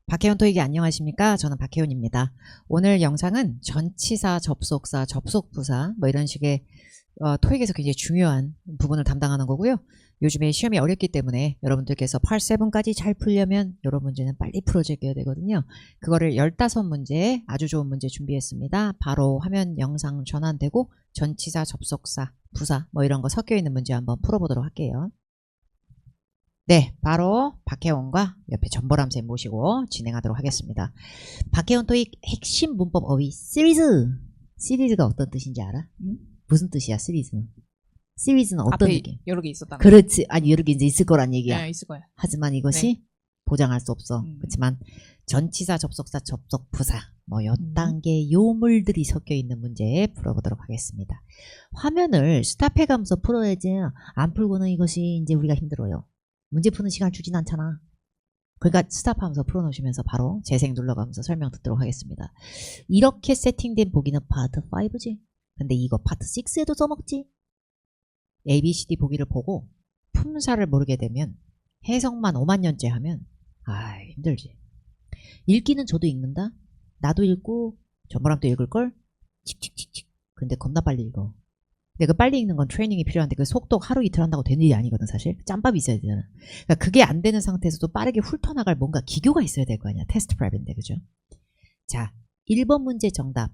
박혜원 토익이 안녕하십니까? 저는 박혜원입니다. 오늘 영상은 전치사, 접속사, 접속부사 뭐 이런 식의 토익에서 굉장히 중요한 부분을 담당하는 거고요. 요즘에 시험이 어렵기 때문에 여러분들께서 8-7까지 잘 풀려면 이런 문제는 빨리 풀어줘야 되거든요. 그거를 15문제 아주 좋은 문제 준비했습니다. 바로 화면 영상 전환되고 전치사, 접속사, 부사 뭐 이런 거 섞여 있는 문제 한번 풀어보도록 할게요. 네, 바로 박혜원과 옆에 전보람 쌤 모시고 진행하도록 하겠습니다. 박혜원 토익 핵심 문법 어휘 시리즈. 시리즈가 어떤 뜻인지 알아? 무슨 뜻이야, 시리즈는? 시리즈는 어떤 앞에 느낌? 여러 개 있었다는 그렇지. 아니, 여러 개 이제 있을 거란 얘기야. 네, 있을 거야. 하지만 이것이 보장할 수 없어. 그렇지만 전치사, 접속사, 접속부사 뭐 요 단계 요물들이 섞여 있는 문제 풀어보도록 하겠습니다. 화면을 스탑해가면서 풀어야지 안 풀고는 이것이 이제 우리가 힘들어요. 문제 푸는 시간 주진 않잖아. 그러니까 스탑하면서 풀어놓으시면서 바로 재생 눌러가면서 설명 듣도록 하겠습니다. 이렇게 세팅된 보기는 파트 5지. 근데 이거 파트 6에도 써먹지. ABCD 보기를 보고 품사를 모르게 되면 해석만 5만 년째 하면 힘들지. 읽기는 저도 읽는다. 나도 읽고 전보람도 읽을걸. 칙칙칙칙. 근데 겁나 빨리 읽어. 근데 그 빨리 읽는 건 트레이닝이 필요한데 그 속도 하루 이틀 한다고 되는 일이 아니거든 사실. 짬밥이 있어야 되잖아. 그러니까 그게 안 되는 상태에서도 빠르게 훑어나갈 뭔가 기교가 있어야 될 거 아니야. 테스트 프랩인데 그죠? 자, 1번 문제 정답.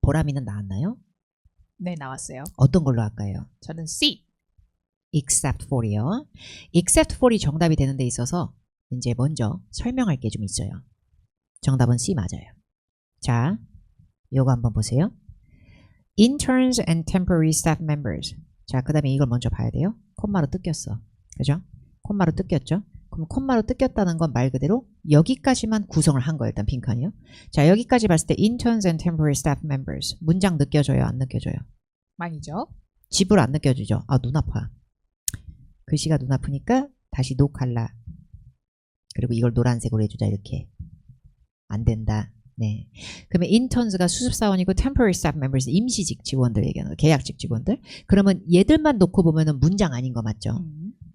보람이는 나왔나요? 네, 나왔어요. 어떤 걸로 할까요? 저는 C. except for이요. except for이 정답이 되는 데 있어서 이제 먼저 설명할 게 좀 있어요. 정답은 C 맞아요. 자, 요거 한번 보세요. Interns and temporary staff members. 자, 그 다음에 이걸 먼저 봐야 돼요. 콤마로 뜯겼어. 그죠? 콤마로 뜯겼죠? 그럼 콤마로 뜯겼다는 건 말 그대로 여기까지만 구성을 한 거예요. 일단 빈칸이요. 자, 여기까지 봤을 때 interns and temporary staff members. 문장 느껴져요? 안 느껴져요? 많이죠? 집을 안 느껴지죠? 눈 아파. 글씨가 눈 아프니까 다시 노 칼라. 그리고 이걸 노란색으로 해주자. 이렇게. 안 된다. 네. 그러면 interns가 수습사원이고 temporary staff members 임시직 직원들 얘기하는 거, 계약직 직원들. 그러면 얘들만 놓고 보면은 문장 아닌 거 맞죠?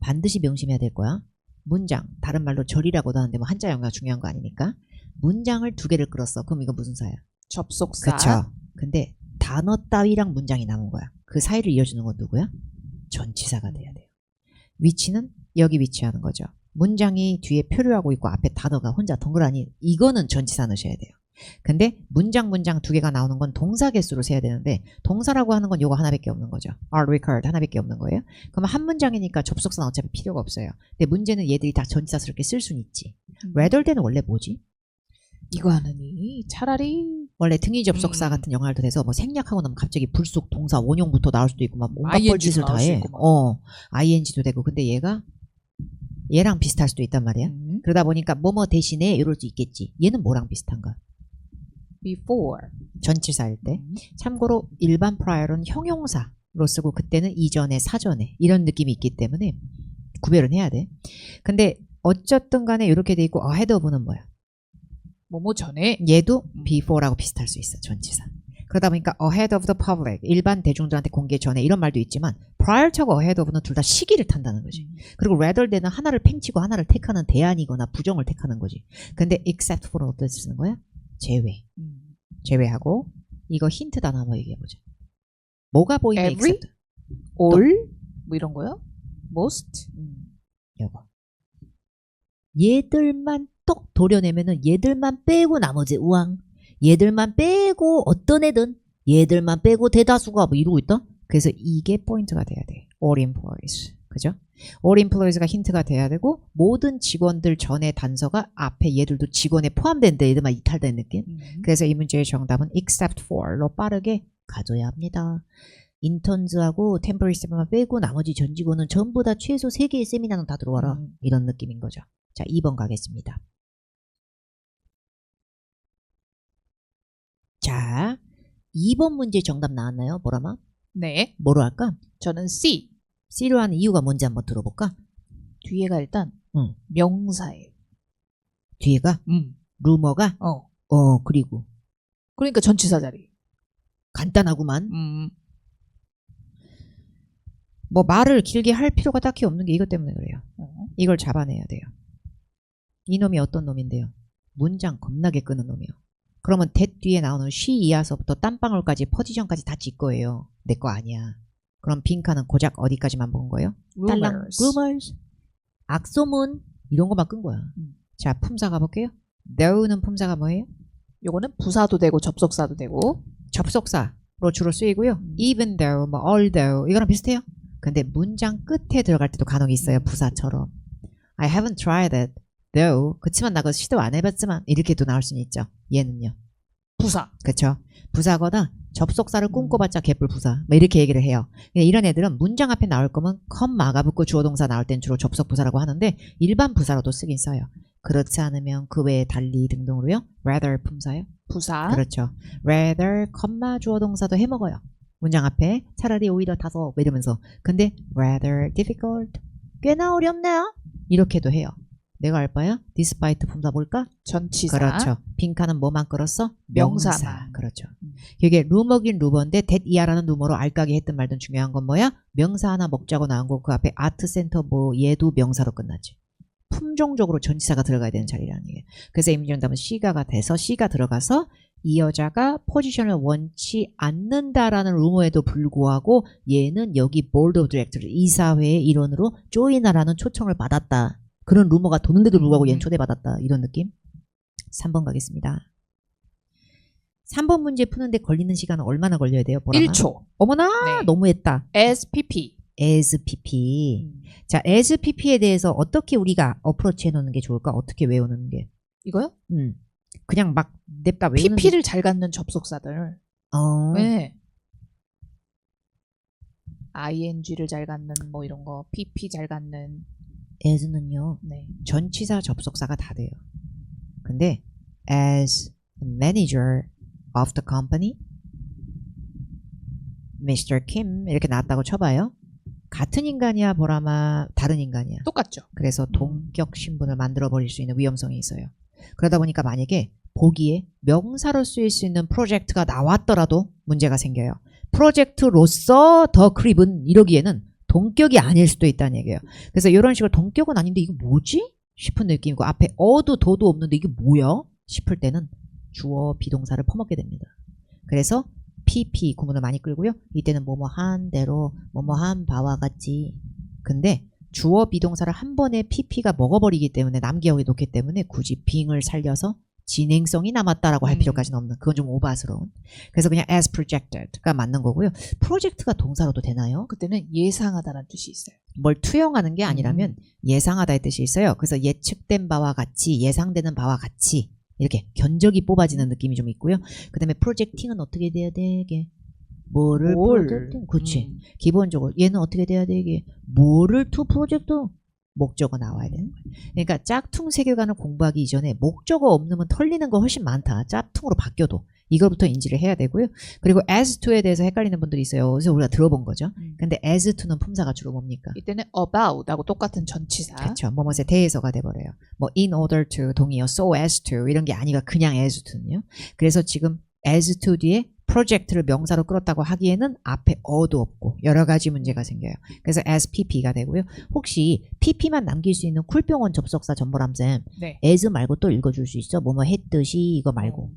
반드시 명심해야 될 거야. 문장, 다른 말로 절이라고도 하는데 뭐 한자 영어가 중요한 거 아니니까. 문장을 두 개를 끌었어. 그럼 이건 무슨 사야? 접속사. 그쵸. 근데 단어 따위랑 문장이 남은 거야. 그 사이를 이어주는 건 누구야? 전치사가 돼야 돼요. 위치는 여기 위치하는 거죠. 문장이 뒤에 표류하고 있고 앞에 단어가 혼자 덩그라니 이거는 전치사 넣으셔야 돼요. 근데 문장 두 개가 나오는 건 동사 개수로 세야 되는데 동사라고 하는 건 요거 하나밖에 없는 거죠. are required 하나밖에 없는 거예요. 그러면 한 문장이니까 접속사는 어차피 필요가 없어요. 근데 문제는 얘들이 다 전치사스럽게 쓸 수는 있지. rather than은 원래 뭐지? 이거 하느니 차라리 원래 등위 접속사 같은 영화도 돼서 뭐 생략하고 나면 갑자기 불속 동사 원형부터 나올 수도 있고 막 온갖 뻘짓을 다 해. ing도 되고. 근데 얘랑 비슷할 수도 있단 말이야. 그러다 보니까 뭐뭐 대신에 이럴 수 있겠지. 얘는 뭐랑 비슷한가? before. 전치사일 때. 참고로 일반 prior은 형용사로 쓰고 그때는 이전에 사전에 이런 느낌이 있기 때문에 구별은 해야 돼. 근데 어쨌든 간에 이렇게 돼 있고 ahead of는 뭐야? 뭐뭐 전에. 얘도 before라고 비슷할 수 있어. 전치사. 그러다 보니까 ahead of the public 일반 대중들한테 공개 전에 이런 말도 있지만 prior to하고 ahead of는 둘 다 시기를 탄다는 거지. 그리고 rather than은 하나를 팽치고 하나를 택하는 대안이거나 부정을 택하는 거지. 근데 except for은 어떻게 쓰는 거야? 제외. 제외하고 이거 힌트 단어 한번 얘기해보자. 뭐가 보이면 every, except? all 뭐 이런 거요? most. 요거. 얘들만 똑 도려내면은 얘들만 빼고 나머지 우왕. 얘들만 빼고 어떤 애든 얘들만 빼고 대다수가 뭐 이러고 있다? 그래서 이게 포인트가 돼야 돼. all employees. 그죠? all employees가 힌트가 돼야 되고 모든 직원들 전에 단서가 앞에 얘들도 직원에 포함된데 얘들만 이탈된 느낌. 그래서 이 문제의 정답은 except for로 빠르게 가져야 합니다. 인턴즈하고 템포러리 세미나만 빼고 나머지 전 직원은 전부 다 최소 3개의 세미나는 다 들어와라. 이런 느낌인 거죠. 자, 2번 가겠습니다. 자, 2번 문제 정답 나왔나요? 뭐라마? 네. 뭐로 할까? 저는 C. C로 하는 이유가 뭔지 한번 들어볼까? 뒤에가 일단 명사예요. 뒤에가? 루머가? 그리고 그러니까 전치사 자리. 간단하구만. 뭐 말을 길게 할 필요가 딱히 없는 게 이것 때문에 그래요. 이걸 잡아내야 돼요. 이놈이 어떤 놈인데요? 문장 겁나게 끄는 놈이요. 그러면 that 뒤에 나오는 she 이하서부터 땀방울까지 포지션까지 다 지 거예요. 내 거 아니야. 그럼 빈칸은 고작 어디까지만 본 거예요? 딸랑 rumors. 악소문 이런 것만 끈 거야. 자, 품사 가볼게요. though는 품사가 뭐예요? 요거는 부사도 되고 접속사도 되고 접속사로 주로 쓰이고요. even though, 뭐 although 이거랑 비슷해요. 근데 문장 끝에 들어갈 때도 간혹 있어요. 부사처럼. I haven't tried it, though. 그치만 나 그거 시도 안 해봤지만 이렇게도 나올 수는 있죠. 얘는요. 부사. 그쵸? 부사거나 접속사를 꿈꿔봤자 개뿔 부사. 뭐 이렇게 얘기를 해요. 이런 애들은 문장 앞에 나올 거면 컴마가 붙고 주어 동사 나올 땐 주로 접속 부사라고 하는데 일반 부사로도 쓰긴 써요. 그렇지 않으면 그 외에 달리 등등으로요. rather 품사요. 부사. 그렇죠. rather, 컴마 주어 동사도 해먹어요. 문장 앞에 차라리 오히려 다소 뭐 이러면서 근데 rather difficult 꽤나 어렵네요. 이렇게도 해요. 내가 알 바야? despite 품사 뭘까? 전치사. 그렇죠. 빈칸은 뭐만 끌었어? 명사만. 그렇죠. 이게 루머긴 루머인데 that 이하라는 루머로 알까기 했든 말든 중요한 건 뭐야? 명사 하나 먹자고 나온 거 그 앞에 아트 센터 뭐 얘도 명사로 끝나지. 품종적으로 전치사가 들어가야 되는 자리라는 얘기예요. 그래서 임정답은 C가가 돼서 C가 들어가서 이 여자가 포지션을 원치 않는다라는 루머에도 불구하고 얘는 여기 보드 오브 디렉터 이사회의 일원으로 조인하라는 초청을 받았다. 그런 루머가 도는데도 불구하고 얘는 초대받았다. 이런 느낌. 3번 가겠습니다. 3번 문제 푸는데 걸리는 시간은 얼마나 걸려야 돼요? 보라마? 1초. 어머나 네. 너무했다. SPP. SPP. 자, SPP에 대해서 어떻게 우리가 어프로치 해놓는 게 좋을까? 어떻게 외우는 게? 이거요? 그냥 막 냅다 외우는 PP를 잘 갖는 접속사들. 네. ING를 잘 갖는 뭐 이런 거. PP 잘 갖는. as는요. 네. 전치사 접속사가 다 돼요. 근데 as manager of the company Mr. Kim 이렇게 나왔다고 쳐봐요. 같은 인간이야 보라마 다른 인간이야. 똑같죠. 그래서 동격 신분을 만들어버릴 수 있는 위험성이 있어요. 그러다 보니까 만약에 보기에 명사로 쓰일 수 있는 프로젝트가 나왔더라도 문제가 생겨요. 프로젝트로서 더 크립은 이러기에는 동격이 아닐 수도 있다는 얘기예요. 그래서 이런 식으로 동격은 아닌데 이거 뭐지? 싶은 느낌이고 앞에 어도 도도 없는데 이게 뭐야? 싶을 때는 주어 비동사를 퍼먹게 됩니다. 그래서 PP 구문을 많이 끌고요. 이때는 뭐뭐 한 대로 뭐뭐 한 바와 같이. 근데 주어 비동사를 한 번에 PP가 먹어버리기 때문에 남기하고 놓기 때문에 굳이 빙을 살려서 진행성이 남았다라고 할 필요까지는 없는 그건 좀 오바스러운. 그래서 그냥 as projected가 맞는 거고요. 프로젝트가 동사로도 되나요? 그때는 예상하다라는 뜻이 있어요. 뭘 투영하는 게 아니라면 예상하다의 뜻이 있어요. 그래서 예측된 바와 같이 예상되는 바와 같이 이렇게 견적이 뽑아지는 느낌이 좀 있고요. 그 다음에 프로젝팅은 어떻게 돼야 되게 뭐를 프로젝팅? 그렇지. 기본적으로 얘는 어떻게 돼야 되게 뭐를 투 프로젝트? 목적어 나와야 되는 거예요. 그러니까 짝퉁 세계관을 공부하기 이전에 목적어 없으면 털리는 거 훨씬 많다. 짝퉁으로 바뀌어도. 이거부터 인지를 해야 되고요. 그리고 as to에 대해서 헷갈리는 분들이 있어요. 그래서 우리가 들어본 거죠. 근데 as to는 품사가 주로 뭡니까? 이때는 about하고 똑같은 전치사. 그렇죠. 뭐뭐에 대해서가 돼버려요. 뭐 in order to 동의어 so as to 이런 게 아니라 그냥 as to는요. 그래서 지금 as to 뒤에 프로젝트를 명사로 끌었다고 하기에는 앞에 어도 없고 여러 가지 문제가 생겨요. 그래서 as pp가 되고요. 혹시 pp만 남길 수 있는 쿨병원 접속사 전보람쌤 네. as 말고 또 읽어줄 수 있어? 뭐뭐 했듯이 이거 말고.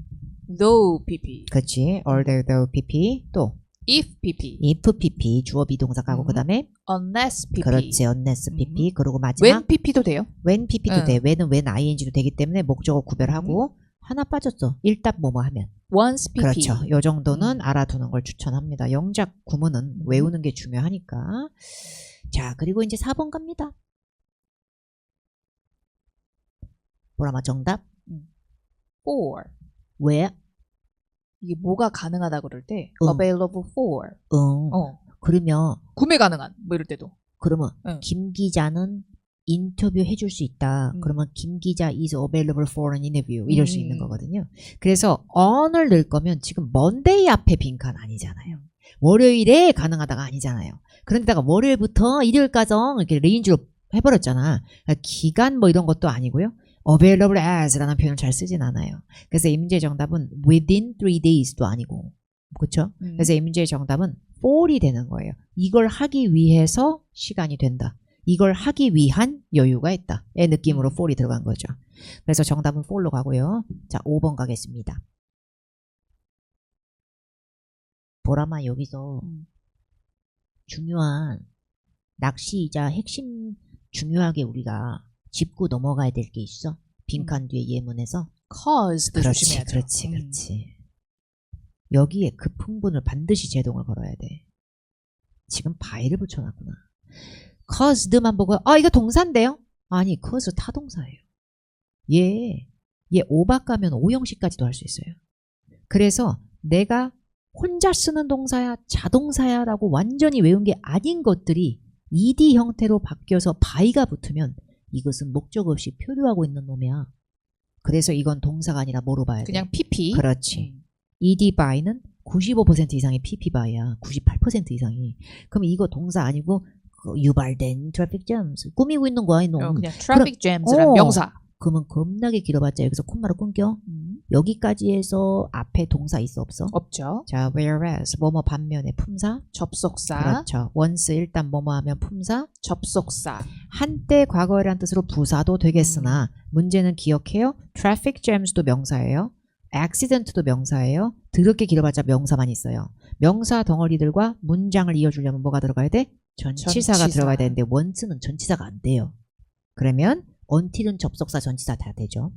though PP. 그렇지. although pp 또 if PP. if pp 주어 비동사 가고 그 다음에 unless PP. 그렇지. unless pp 그리고 마지막 when PP도 돼요? when pp도 돼. when은 when ing도 되기 때문에 목적어 구별하고 하나 빠졌어. 일답 뭐뭐 하면. once PP. 그렇죠. 요 정도는 알아두는 걸 추천합니다. 영작 구문은 외우는 게 중요하니까. 자, 그리고 이제 4번 갑니다. 보라마 정답? for. 왜? 이게 뭐가 가능하다 그럴 때 응. available for. 그러면 구매 가능한 뭐 이럴 때도. 그러면 응. 김 기자는 인터뷰 해줄 수 있다. 그러면 김 기자 is available for an interview 이럴 수 있는 거거든요. 그래서 on을 넣을 거면 지금 Monday 앞에 빈칸 아니잖아요. 월요일에 가능하다가 아니잖아요. 그런데다가 월요일부터 일요일까지 이렇게 레인지로 해버렸잖아. 그러니까 기간 뭐 이런 것도 아니고요. available as라는 표현을 잘 쓰진 않아요. 그래서 이 문제 정답은 within 3 days도 아니고 그렇죠? 그래서 이 문제의 정답은 for이 되는 거예요. 이걸 하기 위해서 시간이 된다. 이걸 하기 위한 여유가 있다. 의 느낌으로 for이 들어간 거죠. 그래서 정답은 for로 가고요. 자, 5번 가겠습니다. 보라마 여기서 중요한 낚시이자 핵심 중요하게 우리가 짚고 넘어가야 될 게 있어. 빈칸 뒤에 예문에서. cause도 그렇지, 조심해야죠. 그렇지, 그렇지. 여기에 급흥분을 반드시 제동을 걸어야 돼. 지금 by를 붙여놨구나. caused만 보고 이거 동사인데요? 아니, cause 타동사예요. 얘 오박 가면 오형식까지도 할 수 있어요. 그래서 내가 혼자 쓰는 동사야 자동사야 라고 완전히 외운 게 아닌 것들이 ed 형태로 바뀌어서 by가 붙으면 이것은 목적 없이 표류하고 있는 놈이야. 그래서 이건 동사가 아니라 뭐로 봐야 돼? 그냥 pp. 그렇지. ed by는 95% 이상이 pp by야. 98% 이상이. 그럼 이거 동사 아니고 유발된 트래픽 잼스 꾸미고 있는 거야 이놈. 그냥 traffic jams란 명사. 그러면 겁나게 길어봤자 여기서 콤마로 끊겨. 여기까지 해서 앞에 동사 있어 없어? 없죠. 자, whereas 뭐뭐 반면에 품사. 접속사. 그렇죠. once 일단 뭐뭐 하면 품사. 접속사. 한때 과거에란 뜻으로 부사도 되겠으나 문제는 기억해요. traffic jams도 명사예요. accident도 명사예요. 더럽게 길어봤자 명사만 있어요. 명사 덩어리들과 문장을 이어주려면 뭐가 들어가야 돼? 전치사가 들어가야 되는데 once는 전치사가 안 돼요. 그러면 until은 접속사 전치사 다 되죠.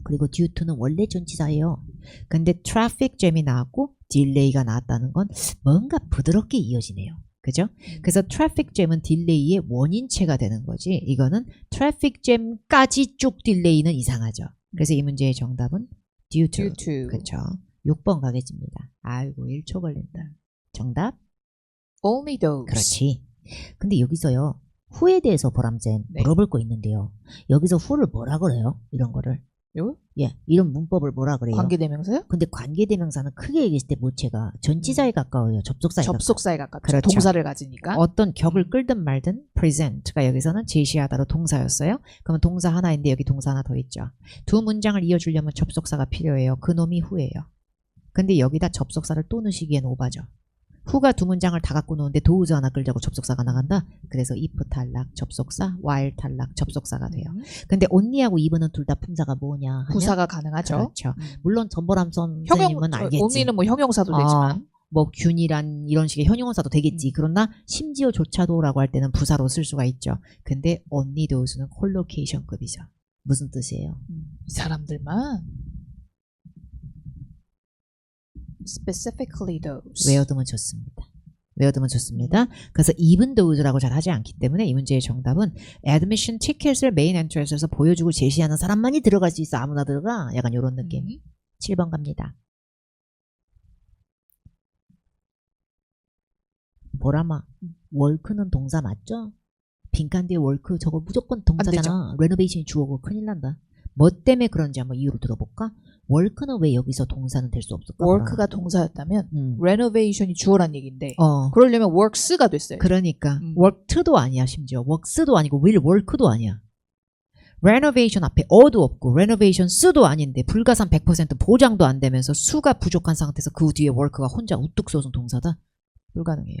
그리고 due to는 원래 전치사예요. 근데 traffic jam이 나왔고 delay가 나왔다는 건 뭔가 부드럽게 이어지네요. 그죠? 그래서 traffic jam은 딜레이의 원인체가 되는 거지. 이거는 traffic jam까지 쭉 딜레이는 이상하죠. 그래서 이 문제의 정답은 due to. 그렇죠. 6번 가겠습니다. 아이고 1초 걸린다. 정답? only those. 그렇지. 근데 여기서요. 후에 대해서 보람쌤 네. 물어볼 거 있는데요. 여기서 후를 뭐라 그래요? 이런 거를. 요? 예, 이런 문법을 뭐라 그래요? 관계대명사요? 근데 관계대명사는 크게 얘기했을 때 모체가 전치사에 가까워요. 접속사에 가까워요. 접속사에 가깝죠. 그렇죠. 동사를 가지니까. 어떤 격을 끌든 말든 present가 여기서는 제시하다로 동사였어요. 그러면 동사 하나인데 여기 동사 하나 더 있죠. 두 문장을 이어주려면 접속사가 필요해요. 그 놈이 후예요. 근데 여기다 접속사를 또 넣으시기엔 오바죠. 후가 두 문장을 다 갖고 노는데 도우즈 하나 끌자고 접속사가 나간다. 그래서 if 탈락 접속사, while 탈락 접속사가 돼요. 근데 only하고 even은 둘 다 품사가 뭐냐 하면 부사가 가능하죠. 그렇죠. 물론 전보람 선생님은 알겠지. only는 뭐 형용사도 되지만. 뭐 균이란 이런 식의 현용사도 되겠지. 그러나 심지어조차도라고 할 때는 부사로 쓸 수가 있죠. 근데 only those는 콜로케이션급이죠. 무슨 뜻이에요? 이 사람들만. specifically those. 외워두면 좋습니다. 외워두면 좋습니다. 그래서 even those라고 잘 하지 않기 때문에 이 문제의 정답은 admission ticket을 메인 엔트리에서 보여주고 제시하는 사람만이 들어갈 수 있어. 아무나 들어가. 약간 이런 느낌. 7번 갑니다. 보라마, 월크는 동사 맞죠? 빈칸 뒤에 월크 저거 무조건 동사잖아. 레노베이션이 주어고 큰일 난다. 뭐 때문에 그런지 한번 이유를 들어볼까? 월크는 왜 여기서 동사는 될 수 없을까? work가 동사였다면 renovation이 주어란 얘기인데 그러려면 works가 됐어요. 그러니까 worked도 아니야. 심지어 works도 아니고 will work도 아니야. renovation 앞에 어도 없고 renovation스도 아닌데 불가산 100% 보장도 안 되면서 수가 부족한 상태에서 그 뒤에 work가 혼자 우뚝 솟은 동사다? 불가능해요.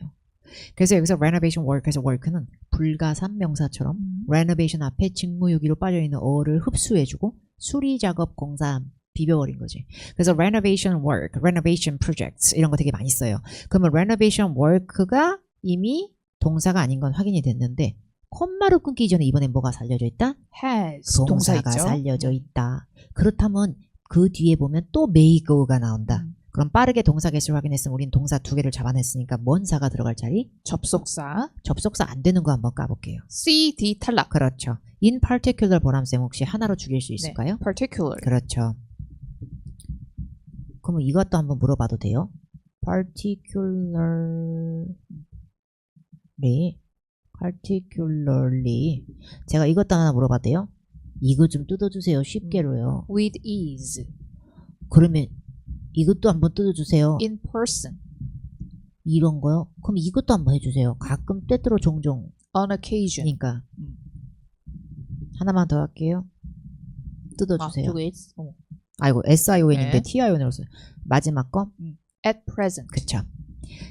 그래서 여기서 renovation work에서 work는 불가산 명사처럼 renovation 앞에 직무유기로 빠져있는 어를 흡수해주고 수리작업 공사 비벼버린 거지. 그래서 renovation work, renovation projects 이런 거 되게 많이 써요. 그러면 renovation work가 이미 동사가 아닌 건 확인이 됐는데 콤마로 끊기 전에 이번엔 뭐가 살려져 있다? has 동사가 동사 있죠. 살려져 있다. 그렇다면 그 뒤에 보면 또 may go가 나온다. 그럼 빠르게 동사 개수를 확인했으면 우린 동사 두 개를 잡아냈으니까 뭔 사가 들어갈 자리? 접속사. 접속사 안 되는 거 한번 까볼게요. C, D 탈락. 그렇죠. in particular 보람쌤 혹시 하나로 죽일 수 있을까요? 네, particular. 그렇죠. 그럼 이것도 한번 물어봐도 돼요? particularly 제가 이것도 하나 물어봐도 돼요? 이거 좀 뜯어주세요. 쉽게로요. with ease. 그러면 이것도 한번 뜯어주세요. in person. 이런 거요? 그럼 이것도 한번 해주세요. 가끔 때때로 종종. on occasion. 그러니까 하나만 더 할게요. 뜯어주세요. 저거 아이고 SION인데 네. TION으로 써요. 마지막 거 at present. 그쵸.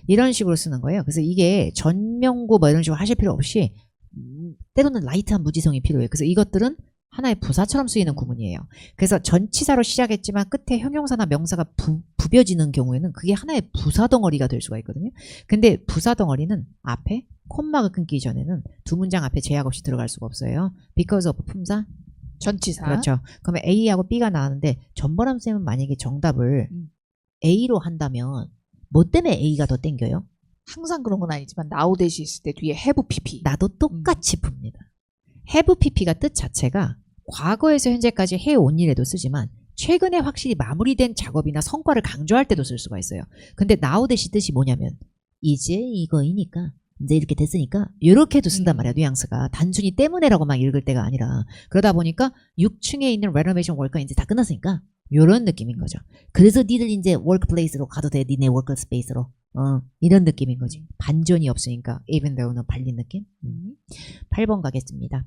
이런 식으로 쓰는 거예요. 그래서 이게 전명구 뭐 이런 식으로 하실 필요 없이 때로는 라이트한 무지성이 필요해요. 그래서 이것들은 하나의 부사처럼 쓰이는 구문이에요. 그래서 전치사로 시작했지만 끝에 형용사나 명사가 부벼지는 경우에는 그게 하나의 부사 덩어리가 될 수가 있거든요. 근데 부사 덩어리는 앞에 콤마가 끊기 전에는 두 문장 앞에 제약 없이 들어갈 수가 없어요. because of 품사. 전치사. 그렇죠. 그러면 A하고 B가 나왔는데 전보람 쌤은 만약에 정답을 A로 한다면 뭐 때문에 A가 더 땡겨요? 항상 그런 건 아니지만 now 대시 있을 때 뒤에 have pp. 나도 똑같이 풉니다. have pp가 뜻 자체가 과거에서 현재까지 해온 일에도 쓰지만 최근에 확실히 마무리된 작업이나 성과를 강조할 때도 쓸 수가 있어요. 근데 now 대시 뜻이 뭐냐면 이제 이거이니까 이제 이렇게 됐으니까 이렇게도 쓴단 말이야. 뉘앙스가 단순히 때문에라고만 읽을 때가 아니라 그러다 보니까 6층에 있는 레노베이션 월커 이제 다 끝났으니까 이런 느낌인 거죠. 그래서 니들 이제 워크플레이스로 가도 돼. 니네 워크스페이스로. 이런 느낌인 거지. 반전이 없으니까 even though는 발린 느낌. 8번 가겠습니다.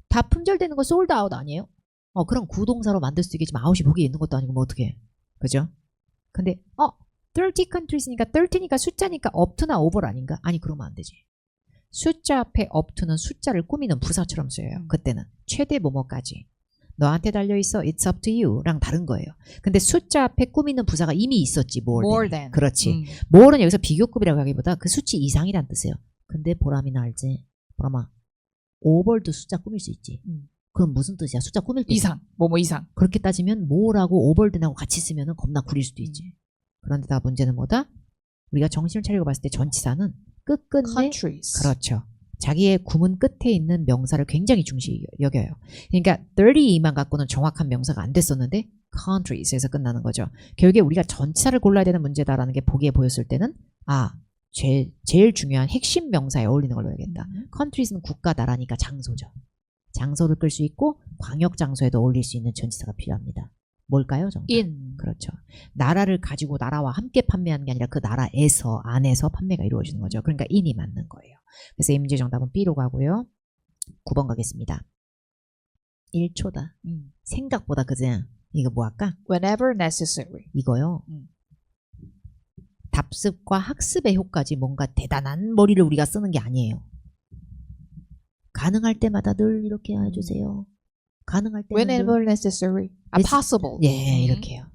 다 품절되는 거 sold out 아니에요? 그럼 구동사로 만들 수 있겠지만 out이 보기에 있는 것도 아니고 뭐 어떻게 그죠? 근데 30 countries니까 30니까 숫자니까 up to나 over 아닌가? 아니 그러면 안 되지. 숫자 앞에 up to는 숫자를 꾸미는 부사처럼 쓰여요. 그때는 최대 뭐뭐까지. 너한테 달려있어 it's up to you랑 다른 거예요. 근데 숫자 앞에 꾸미는 부사가 이미 있었지. more than. 그렇지. more는 여기서 비교급이라고 하기보다 그 수치 이상이란 뜻이에요. 근데 보람이나 알지? 보람아 over도 숫자 꾸밀 수 있지. 그럼 무슨 뜻이야? 숫자 꾸밀 때 이상. 뭐뭐 이상. 그렇게 따지면 more하고 overthan하고 같이 쓰면은 겁나 구릴 수도 있지. 그런데 다 문제는 뭐다? 우리가 정신을 차리고 봤을 때 전치사는 끝끝내 countries. 그렇죠. 자기의 구문 끝에 있는 명사를 굉장히 중시 여겨요. 그러니까 32만 갖고는 정확한 명사가 안 됐었는데 countries에서 끝나는 거죠. 결국에 우리가 전치사를 골라야 되는 문제다라는 게 보기에 보였을 때는 제일 중요한 핵심 명사에 어울리는 걸로 해야겠다. countries는 국가, 나라니까 장소죠. 장소를 끌 수 있고 광역 장소에도 어울릴 수 있는 전치사가 필요합니다. 뭘까요? 정답. in. 그렇죠. 나라를 가지고 나라와 함께 판매하는 게 아니라 그 나라에서 안에서 판매가 이루어지는 거죠. 그러니까 in이 맞는 거예요. 그래서 이 문제 정답은 B로 가고요. 9번 가겠습니다. 1초다. 생각보다 그냥 이거 뭐 할까? whenever necessary. 이거요. 답습과 학습의 효과지 뭔가 대단한 머리를 우리가 쓰는 게 아니에요. 가능할 때마다 늘 이렇게 해주세요. 가능할 때마다 whenever necessary. possible. 예, 이렇게 해요.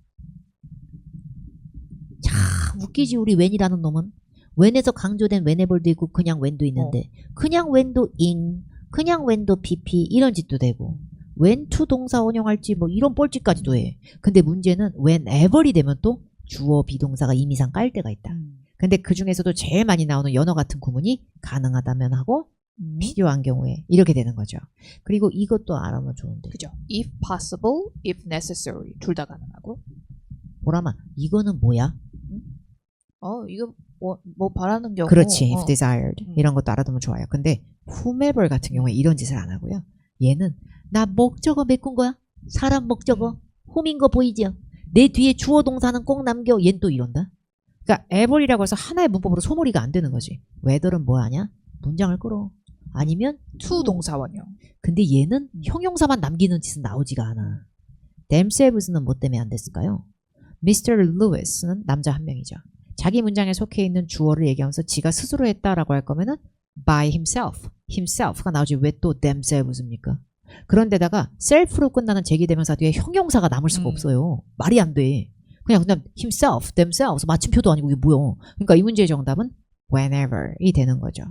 참 웃기지 우리 when이라는 놈은. when에서 강조된 whenever도 있고 그냥 when도 있는데 그냥 when도 in, 그냥 when도 pp 이런 짓도 되고 when to 동사 원형할지 뭐 이런 뻘짓까지도 해. 근데 문제는 whenever이 되면 또 주어 비동사가 임의상 깔 때가 있다. 근데 그 중에서도 제일 많이 나오는 연어 같은 구문이 가능하다면 하고 필요한 경우에 이렇게 되는 거죠. 그리고 이것도 알아면 좋은데. 그죠. if possible, if necessary 둘 다 가능하고. 보라마 이거는 뭐야? 이거 뭐 바라는 경우. 그렇지. if desired 이런 것도 알아두면 좋아요. 근데 whomever 같은 경우에 이런 짓을 안 하고요. 얘는 나 목적어 메꾼 거야. 사람 목적어 홈인 거 보이죠? 내 뒤에 주어 동사는 꼭 남겨. 얜 또 이런다. 그러니까 ever이라고 해서 하나의 문법으로 소몰이가 안 되는 거지. whether은 뭐 하냐? 문장을 끌어. 아니면 to 동사 원형. 근데 얘는 형용사만 남기는 짓은 나오지가 않아. themselves는 뭐 때문에 안 됐을까요? Mr. Lewis는 남자 한 명이죠. 자기 문장에 속해 있는 주어를 얘기하면서 지가 스스로 했다라고 할 거면은 by himself가 나오지 왜 또 themselves입니까? 그런데다가 self로 끝나는 제기대명사 뒤에 형용사가 남을 수가 없어요. 말이 안 돼. 그냥 himself, themselves 맞춤표도 아니고 이게 뭐야. 그러니까 이 문제의 정답은 whenever이 되는 거죠.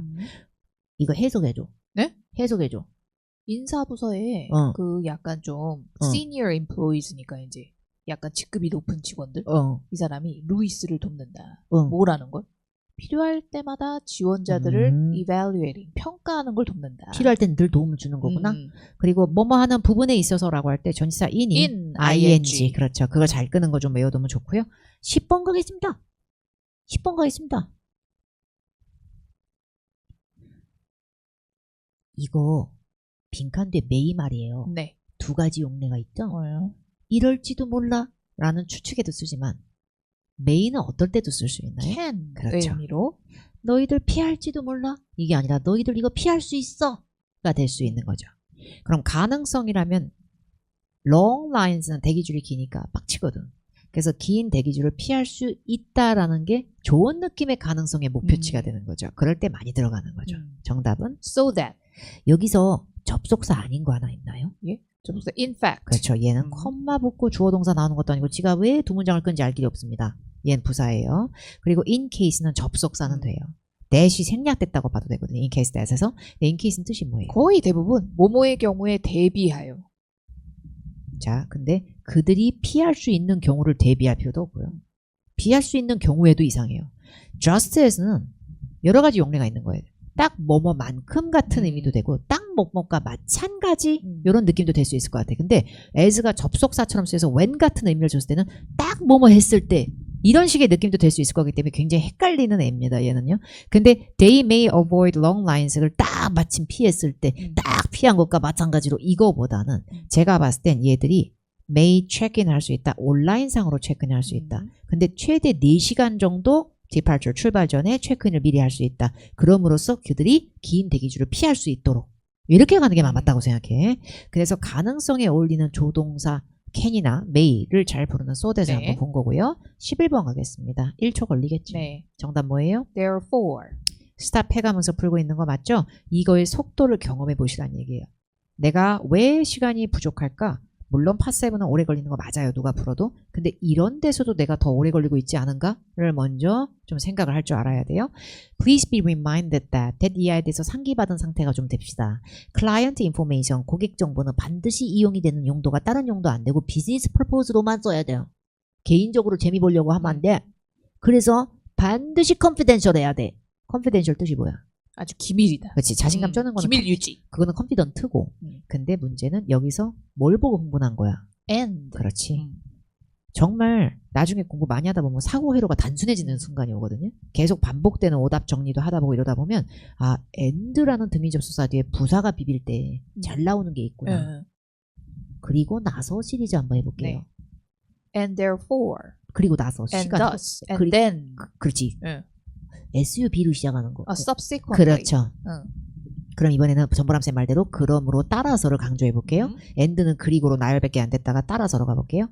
이거 해석해줘. 네? 해석해줘. 인사부서에 그 약간 좀 senior employees니까 이제 약간 직급이 높은 직원들 이 사람이 루이스를 돕는다. 뭐라는 걸? 필요할 때마다 지원자들을 evaluating 평가하는 걸 돕는다. 필요할 땐 늘 도움을 주는 거구나. 그리고 뭐뭐 하는 부분에 있어서라고 할 때 전치사 in, ing 그렇죠. 그거 잘 끄는 거 좀 외워두면 좋고요. 10번 가겠습니다. 10번 가겠습니다. 이거 빈칸 뒤에 may 말이에요. 네. 두 가지 용례가 있죠. 뭐요? 이럴지도 몰라 라는 추측에도 쓰지만 may는 어떨 때도 쓸 수 있나요? can 그렇죠. 의미로 너희들 피할지도 몰라 이게 아니라 너희들 이거 피할 수 있어 가 될 수 있는 거죠. 그럼 가능성이라면 long lines는 대기줄이 기니까 빡치거든. 그래서 긴 대기줄을 피할 수 있다라는 게 좋은 느낌의 가능성의 목표치가 되는 거죠. 그럴 때 많이 들어가는 거죠. 정답은 so that. 여기서 접속사 아닌 거 하나 있나요? 예? 접속사 in fact. 그렇죠. 얘는 콤마 붙고 주어 동사 나오는 것도 아니고 지가 왜 두 문장을 끈지 알 길이 없습니다. 얘는 부사예요. 그리고 in case는 접속사는 돼요. that이 생략됐다고 봐도 되거든요. in case that에서. in case는 뜻이 뭐예요? 거의 대부분 뭐뭐의 경우에 대비하여. 자, 근데 그들이 피할 수 있는 경우를 대비할 필요도 없고요. 피할 수 있는 경우에도 이상해요. just as는 여러 가지 용례가 있는 거예요. 딱 뭐뭐만큼 같은 의미도 되고 딱 뭐뭐가 마찬가지 이런 느낌도 될 수 있을 것 같아요. 근데 as가 접속사처럼 쓰여서 when 같은 의미를 줬을 때는 딱 뭐뭐 했을 때 이런 식의 느낌도 될 수 있을 거기 때문에 굉장히 헷갈리는 애입니다. 얘는요. 근데 they may avoid long lines를 딱 마침 피했을 때 딱 피한 것과 마찬가지로 이거보다는 제가 봤을 땐 얘들이 may check-in 할 수 있다. 온라인상으로 체크인 할 수 있다. 근데 최대 4시간 정도 departure 출발 전에 체크인을 미리 할 수 있다. 그럼으로써 그들이 긴 대기줄을 피할 수 있도록 이렇게 가는 게 맞다고 생각해. 그래서 가능성에 어울리는 조동사 can이나 may를 잘 부르는 so that을 한번 본 거고요. 11번 가겠습니다. 1초 걸리겠죠. 네. 정답 뭐예요? therefore. 스탑 해가면서 풀고 있는 거 맞죠? 이거의 속도를 경험해 보시라는 얘기예요. 내가 왜 시간이 부족할까? 물론 파7은 오래 걸리는 거 맞아요. 누가 풀어도. 근데 이런 데서도 내가 더 오래 걸리고 있지 않은가를 먼저 좀 생각을 할 줄 알아야 돼요. Please be reminded that 이하에 대해서 상기받은 상태가 좀 됩시다. Client information, 고객 정보는 반드시 이용이 되는 용도가 다른 용도 안 되고 비즈니스 퍼포즈로만 써야 돼요. 개인적으로 재미 보려고 하면 안 돼. 그래서 반드시 confidential 해야 돼. confidential 뜻이 뭐야? 아주 기밀이다. 그렇지. 자신감 쩌는 거는 기밀 유지. 그거는 confident고. 근데 문제는 여기서 뭘 보고 공부한 거야? and. 그렇지. 정말 나중에 공부 많이 하다 보면 사고 회로가 단순해지는 순간이 오거든요. 계속 반복되는 오답 정리도 하다 보고 이러다 보면 아, and라는 등위 접속사 뒤에 부사가 비빌 때 잘 나오는 게 있구나. 그리고 나서 시리즈 한번 해볼게요. 네. and therefore. 그리고 나서 and 시간. thus. and then. 그렇지. SUB로 시작하는 거. subsequently. 그렇죠. 그럼 이번에는 전보람쌤 말대로 그러므로 따라서를 강조해 볼게요. and는 그리고로 나열밖에 안 됐다가 따라서로 가볼게요.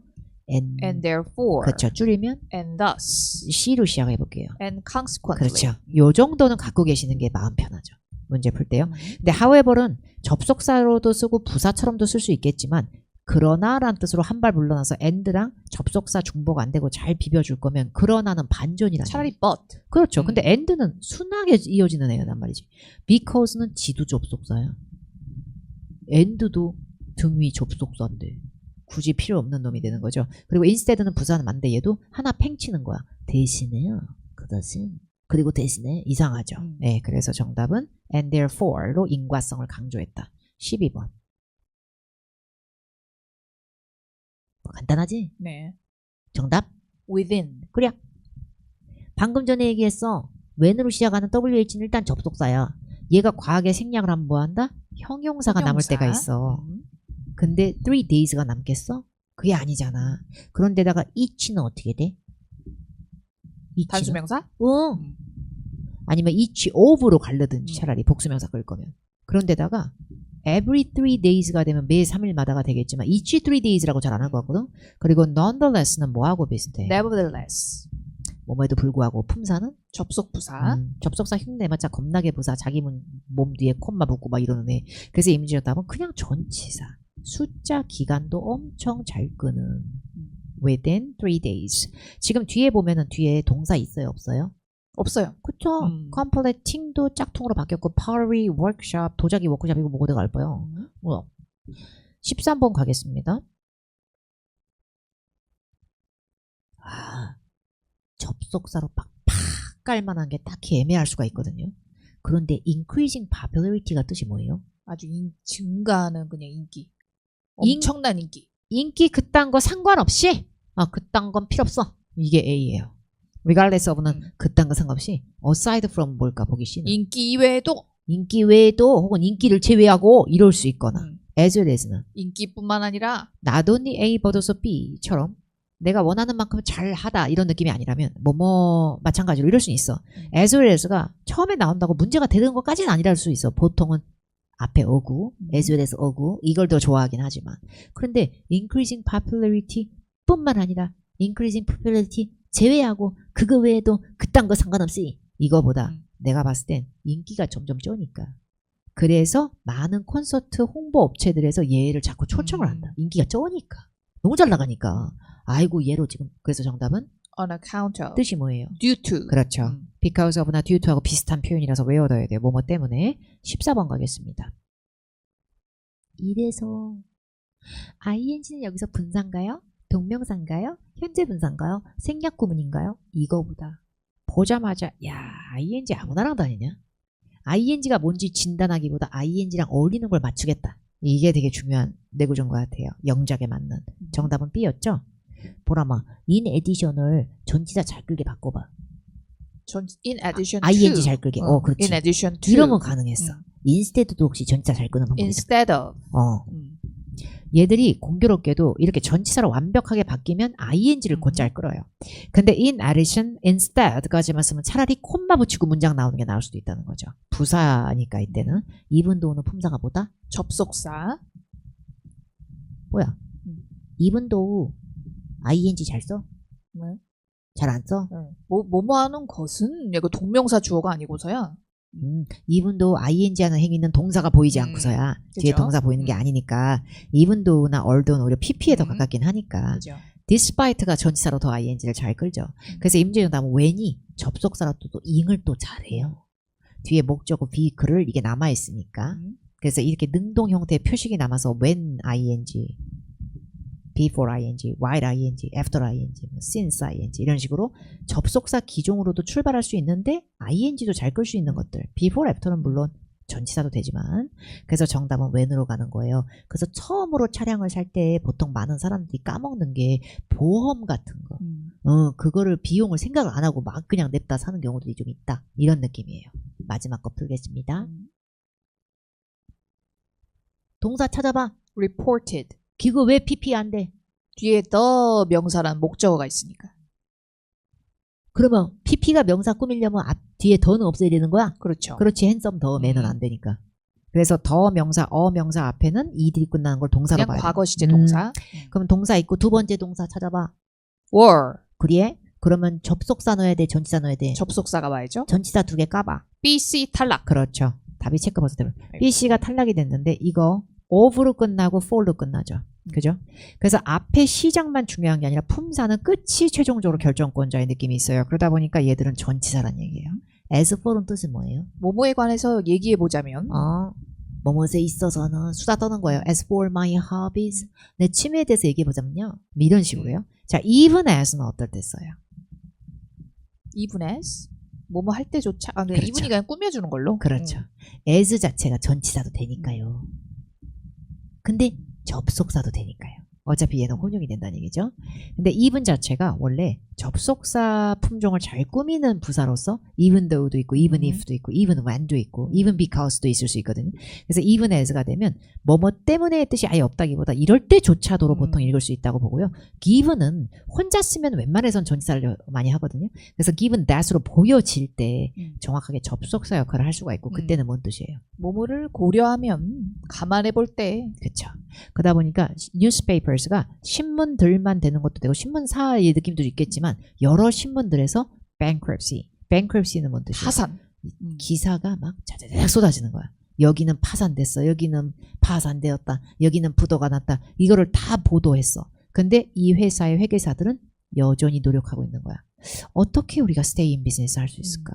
and therefore. 그렇죠. 줄이면 and thus. C로 시작해 볼게요. and consequently. 그렇죠. 요 정도는 갖고 계시는 게 마음 편하죠. 문제 풀 때요. 근데 however는 접속사로도 쓰고 부사처럼도 쓸 수 있겠지만 그러나 라는 뜻으로 한 발 물러나서 and랑 접속사 중복 안 되고 잘 비벼줄 거면 그러나는 반전이라는 차라리 but. 그렇죠. 근데 and는 순하게 이어지는 애란 말이지. because는 지두 접속사야. and도 등위 접속사인데 굳이 필요 없는 놈이 되는 거죠. 그리고 instead는 부사는 맞는데 얘도 하나 팽치는 거야. 대신에요. 그 대신 그리고 대신에 이상하죠. 네, 그래서 정답은 and therefore로 인과성을 강조했다. 12번. 간단하지? 네. 정답? within. 그래. 방금 전에 얘기했어. when으로 시작하는 WH는 일단 접속사야. 얘가 과하게 생략을 하면 뭐한다? 형용사가 남을 때가 있어. 근데 3 days가 남겠어? 그게 아니잖아. 그런데다가 each는 어떻게 돼? each는? 단수명사? 아니면 each of로 가르든지 차라리 복수명사 끌 거면. 그런데다가 every 3 days가 되면 매 3일마다가 되겠지만 each 3 days라고 잘 안 할 것 같거든. 그리고 nonetheless는 뭐하고 비슷해? nevertheless. 뭐뭐에도 불구하고 품사는? 접속부사. 접속사 흉내맞자 겁나게 부사 자기 몸 뒤에 콤마 붙고 막 이러는 애. 그래서 이미지로 답은 그냥 전치사. 숫자 기간도 엄청 잘 끄는 within 3 days. 지금 뒤에 보면은 뒤에 동사 있어요 없어요? 없어요. 그쵸. completing도 짝퉁으로 바뀌었고 party, workshop, 도자기 워크숍 이거 뭐가 될까요? 13번 가겠습니다. 아, 접속사로 팍 깔만한 게 딱히 애매할 수가 있거든요. 그런데 increasing popularity가 뜻이 뭐예요? 아주 증가하는 그냥 인기. 엄청난 인기. 인기 그딴 거 상관없이 그딴 건 필요 없어. 이게 A예요. regardless of는 그딴 거 상관없이 aside from 뭘까 보기 C는 인기 외에도 혹은 인기를 제외하고 이럴 수 있거나 as well as는 인기뿐만 아니라 not only A but also B처럼 내가 원하는 만큼 잘하다 이런 느낌이 아니라면 뭐뭐 마찬가지로 이럴 수는 있어. as well as가 처음에 나온다고 문제가 되는 것까지는 아니랄 수 있어. 보통은 앞에 어구, as well as 어구 이걸 더 좋아하긴 하지만 그런데 increasing popularity 뿐만 아니라 increasing popularity 제외하고 그거 외에도 그딴 거 상관없이 이거보다 내가 봤을 땐 인기가 점점 쩌니까 그래서 많은 콘서트 홍보 업체들에서 얘를 자꾸 초청을 한다. 인기가 쩌니까 너무 잘 나가니까 아이고 얘로 지금 그래서 정답은 on account of 뜻이 뭐예요? due to 그렇죠. because of나 due to하고 비슷한 표현이라서 외워둬야 돼요. 뭐뭐 때문에 14번 가겠습니다. 이래서 ing는 여기서 분사인가요? 동명사인가요? 현재 분사인가요? 생략 구문인가요? 이거보다 보자마자 야 ing 아무나랑 다니냐? ing가 뭔지 진단하기보다 ing랑 어울리는 걸 맞추겠다. 이게 되게 중요한 내구조인 것 같아요. 영작에 맞는. 정답은 B였죠? 보라마 in addition을 전치사 잘 끌게 바꿔봐. in addition to ing 잘 끌게. 그렇지. in addition to 이러면 가능했어. instead도 혹시 전치사 잘 끄는 방법이 있어. instead of 얘들이 공교롭게도 이렇게 전치사로 완벽하게 바뀌면 ing를 곧잘 끌어요. 근데 in addition, instead까지만 쓰면 차라리 콤마 붙이고 문장 나오는 게 나을 수도 있다는 거죠. 부사니까 이때는. even though는 품사가 뭐다? 접속사. 뭐야? even though ing 잘 써? 네. 잘 안 써? 뭐뭐 하는 것은 이거 동명사 주어가 아니고서야. even though ing 하는 행위는 동사가 보이지 않고서야 뒤에 그죠? 동사 보이는 게 아니니까 even though나 although는 오히려 pp에 더 가깝긴 하니까 그죠. despite가 전치사로 더 ing를 잘 끌죠. 그래서 임재정답은 when이 접속사로 또 ing을 또 잘해요. 뒤에 목적어 vehicle을 이게 남아있으니까 그래서 이렇게 능동 형태의 표식이 남아서 when ing before ing, while ing, after ing, since ing 이런 식으로 접속사 기종으로도 출발할 수 있는데 ing도 잘 끌 수 있는 것들 before, after는 물론 전치사도 되지만 그래서 정답은 when으로 가는 거예요. 그래서 처음으로 차량을 살 때 보통 많은 사람들이 까먹는 게 보험 같은 거 그거를 비용을 생각을 안 하고 막 그냥 냅다 사는 경우들이 좀 있다. 이런 느낌이에요. 마지막 거 풀겠습니다. 동사 찾아봐. reported. 기구 왜 PP 안 돼? 뒤에 the 명사란 목적어가 있으니까. 그러면 PP가 명사 꾸미려면 앞 뒤에 더는 없어야 되는 거야? 그렇죠. 그렇지. handsome 더 매는 안 되니까. 그래서 더 명사, 명사 앞에는 이들이 끝나는 걸 동사로 그냥 봐야 돼. 과거 시제 동사. 그럼 동사 있고 두 번째 동사 찾아봐. were. 그래? 그러면 접속사 넣어야 돼? 전치사 넣어야 돼? 접속사가 와야죠. 전치사 두 개 까봐. B, C 탈락. 그렇죠. 답이 체크 버스 때문에. B, C가 탈락이 됐는데 이거 of로 끝나고 for로 끝나죠. 그죠? 그래서 앞에 시작만 중요한 게 아니라 품사는 끝이 최종적으로 결정권자의 느낌이 있어요. 그러다 보니까 얘들은 전치사란 얘기예요. as for은 뜻은 뭐예요? 뭐뭐에 관해서 얘기해보자면 뭐뭐에 있어서는 수다 떠는 거예요. as for my hobbies 내 취미에 대해서 얘기해보자면요. 이런 식으로요. 자, even as는 어떨 때 써요? even as 뭐뭐 할 때조차 그렇죠. even이 그냥 꾸며주는 걸로. 그렇죠. as 자체가 전치사도 되니까요. 근데 접속사도 되니까요. 어차피 얘는 혼용이 된다는 얘기죠. 근데 even 자체가 원래 접속사 품종을 잘 꾸미는 부사로서 even though도 있고 even if도 있고 even when도 있고 even because도 있을 수 있거든요. 그래서 even as가 되면 뭐뭐 때문에의 뜻이 아예 없다기보다 이럴 때조차도로 보통 읽을 수 있다고 보고요. given은 혼자 쓰면 웬만해선 전치사를 많이 하거든요. 그래서 given that으로 보여질 때 정확하게 접속사 역할을 할 수가 있고 그때는 뭔 뜻이에요? 뭐뭐를 고려하면 감안해 볼 때. 그렇죠. 그러다 보니까 newspapers가 신문들만 되는 것도 되고 신문사의 느낌도 있겠지만 여러 신문들에서 bankruptcy는 뭔 뜻이에요? 파산. 기사가 막 자자자작 쏟아지는 거야. 여기는 파산됐어. 여기는 파산되었다. 여기는 부도가 났다. 이거를 다 보도했어. 근데 이 회사의 회계사들은 여전히 노력하고 있는 거야. 어떻게 우리가 stay in business 할 수 있을까?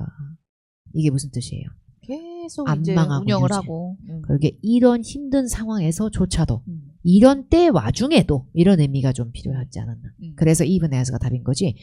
이게 무슨 뜻이에요? 계속 안 이제 망하고 운영을 유지. 하고. 그러게 이런 힘든 상황에서조차도 이런 때 와중에도 이런 의미가 좀 필요하지 않았나. 그래서 even as가 답인 거지.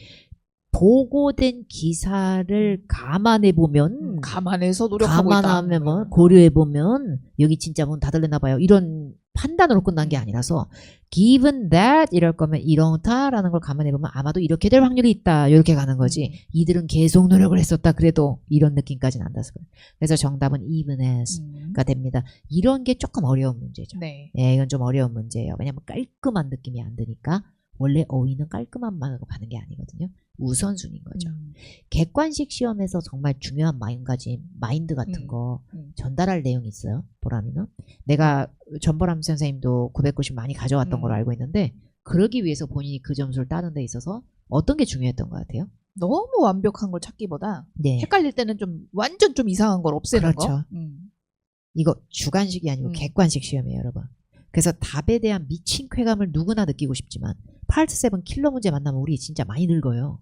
보고된 기사를 감안해보면 감안해서 노력하고 있다. 감안하면 고려해보면 여기 진짜 문 닫을래나 봐요. 이런 판단으로 끝난 게 아니라서 given that 이럴 거면 이렇다라는 걸 감안해보면 아마도 이렇게 될 확률이 있다. 이렇게 가는 거지. 이들은 계속 노력을 했었다. 그래도 이런 느낌까지는 안 닿았을 거예요. 그래서 정답은 even as가 됩니다. 이런 게 조금 어려운 문제죠. 네. 예, 이건 좀 어려운 문제예요. 왜냐면 깔끔한 느낌이 안 드니까 원래 어휘는 깔끔함만으로 가는 게 아니거든요. 우선순위인 거죠. 객관식 시험에서 정말 중요한 마인드 같은 거 전달할 내용이 있어요. 보람이는. 내가 전보람 선생님도 990 많이 가져왔던 걸로 알고 있는데 그러기 위해서 본인이 그 점수를 따는 데 있어서 어떤 게 중요했던 것 같아요? 너무 완벽한 걸 찾기보다 네. 헷갈릴 때는 좀 완전 좀 이상한 걸 없애는 그렇죠. 거. 이거 주관식이 아니고 객관식 시험이에요, 여러분. 그래서 답에 대한 미친 쾌감을 누구나 느끼고 싶지만 파트 7 킬러 문제 만나면 우리 진짜 많이 늙어요.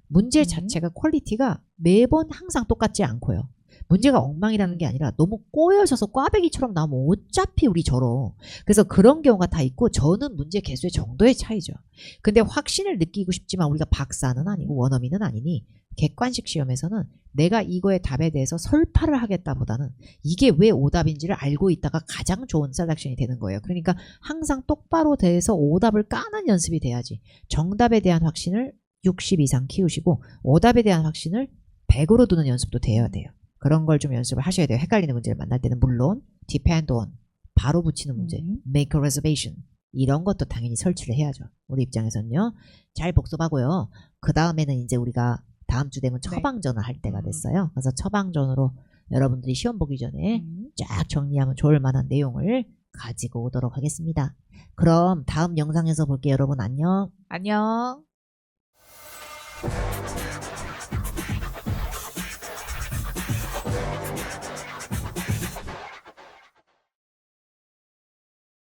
문제 자체가 퀄리티가 매번 항상 똑같지 않고요. 문제가 엉망이라는 게 아니라 너무 꼬여져서 꽈배기처럼 나오면 어차피 우리 절어. 그래서 그런 경우가 다 있고 저는 문제 개수의 정도의 차이죠. 근데 확신을 느끼고 싶지만 우리가 박사는 아니고 원어민은 아니니 객관식 시험에서는 내가 이거의 답에 대해서 설파를 하겠다보다는 이게 왜 오답인지를 알고 있다가 가장 좋은 셀렉션이 되는 거예요. 그러니까 항상 똑바로 대해서 오답을 까는 연습이 돼야지. 정답에 대한 확신을 60 이상 키우시고 오답에 대한 확신을 100으로 두는 연습도 돼야 돼요. 그런 걸 좀 연습을 하셔야 돼요. 헷갈리는 문제를 만날 때는 물론 depend on 바로 붙이는 문제, make a reservation 이런 것도 당연히 설치를 해야죠. 우리 입장에서는요. 잘 복습하고요. 그 다음에는 이제 우리가 다음 주 되면 처방전을 할 때가 됐어요. 그래서 처방전으로 여러분들이 시험 보기 전에 쫙 정리하면 좋을 만한 내용을 가지고 오도록 하겠습니다. 그럼 다음 영상에서 볼게요. 여러분 안녕. 안녕.